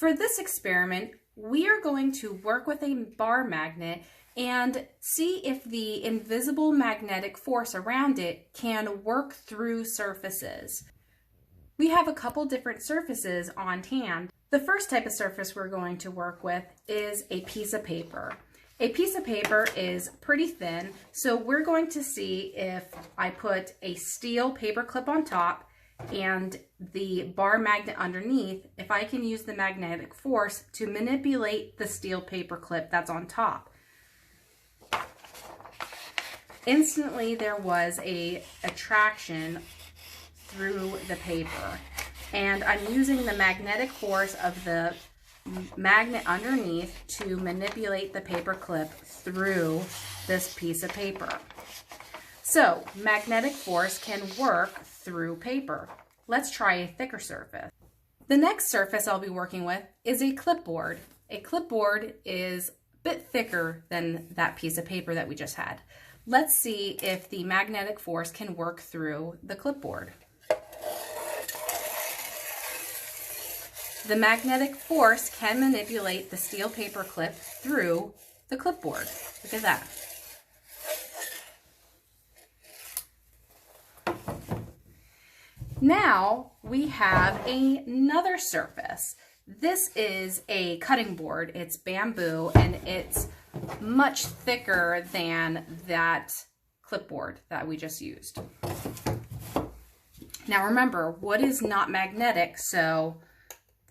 For this experiment, we are going to work with a bar magnet and see if the invisible magnetic force around it can work through surfaces. We have a couple different surfaces on hand. The first type of surface we're going to work with is a piece of paper. A piece of paper is pretty thin, so we're going to see if I put a steel paper clip on top and the bar magnet underneath, if I can use the magnetic force to manipulate the steel paper clip that's on top. Instantly there was a attraction through the paper, and I'm using the magnetic force of the magnet underneath to manipulate the paper clip through this piece of paper. So magnetic force can work through paper. Let's try a thicker surface. The next surface I'll be working with is a clipboard. A clipboard is a bit thicker than that piece of paper that we just had. Let's see if the magnetic force can work through the clipboard. The magnetic force can manipulate the steel paper clip through the clipboard. Look at that. Now we have another surface. This is a cutting board. It's bamboo and it's much thicker than that clipboard that we just used. Now remember, wood is not magnetic, so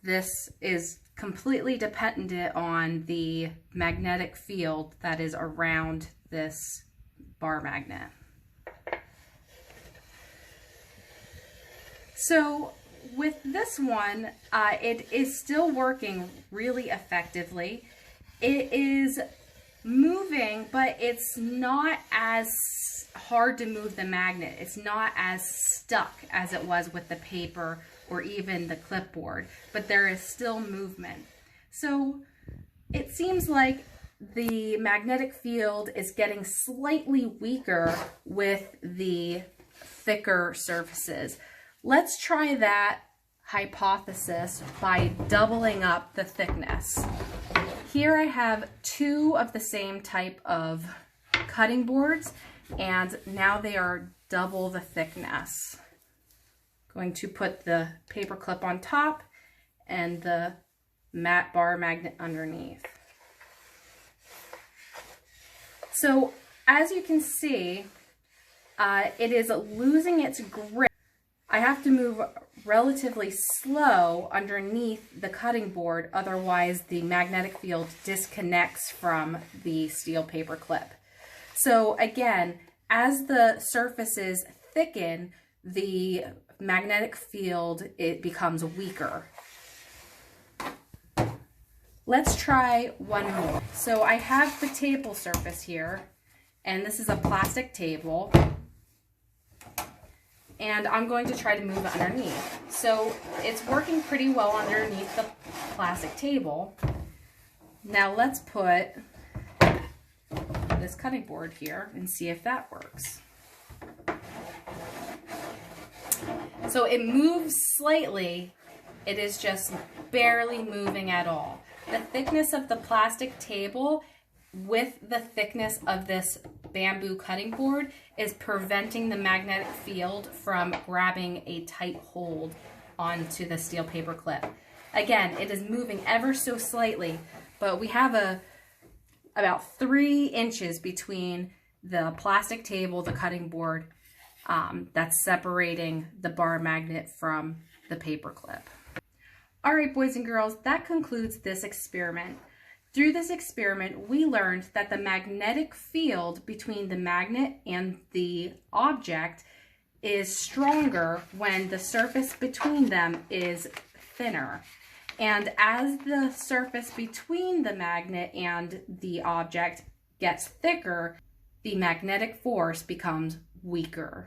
this is completely dependent on the magnetic field that is around this bar magnet. So with this one, it is still working really effectively. It is moving, but it's not as hard to move the magnet. It's not as stuck as it was with the paper or even the clipboard, but there is still movement. So it seems like the magnetic field is getting slightly weaker with the thicker surfaces. Let's try that hypothesis by doubling up the thickness. Here I have two of the same type of cutting boards, and now they are double the thickness. Going to put the paper clip on top and the matte bar magnet underneath. So as you can see, it is losing its grip. I have to move relatively slow underneath the cutting board, otherwise the magnetic field disconnects from the steel paper clip. So again, as the surfaces thicken, the magnetic field, it becomes weaker. Let's try one more. So I have the table surface here, and this is a plastic table, and I'm going to try to move it underneath. So it's working pretty well underneath the plastic table. Now let's put this cutting board here and see if that works. So it moves slightly, it is just barely moving at all. The thickness of the plastic table with the thickness of this bamboo cutting board is preventing the magnetic field from grabbing a tight hold onto the steel paper clip. Again, it is moving ever so slightly, but we have about 3 inches between the plastic table, the cutting board, that's separating the bar magnet from the paper clip. All right, boys and girls, that concludes this experiment. Through this experiment, we learned that the magnetic field between the magnet and the object is stronger when the surface between them is thinner. And as the surface between the magnet and the object gets thicker, the magnetic force becomes weaker.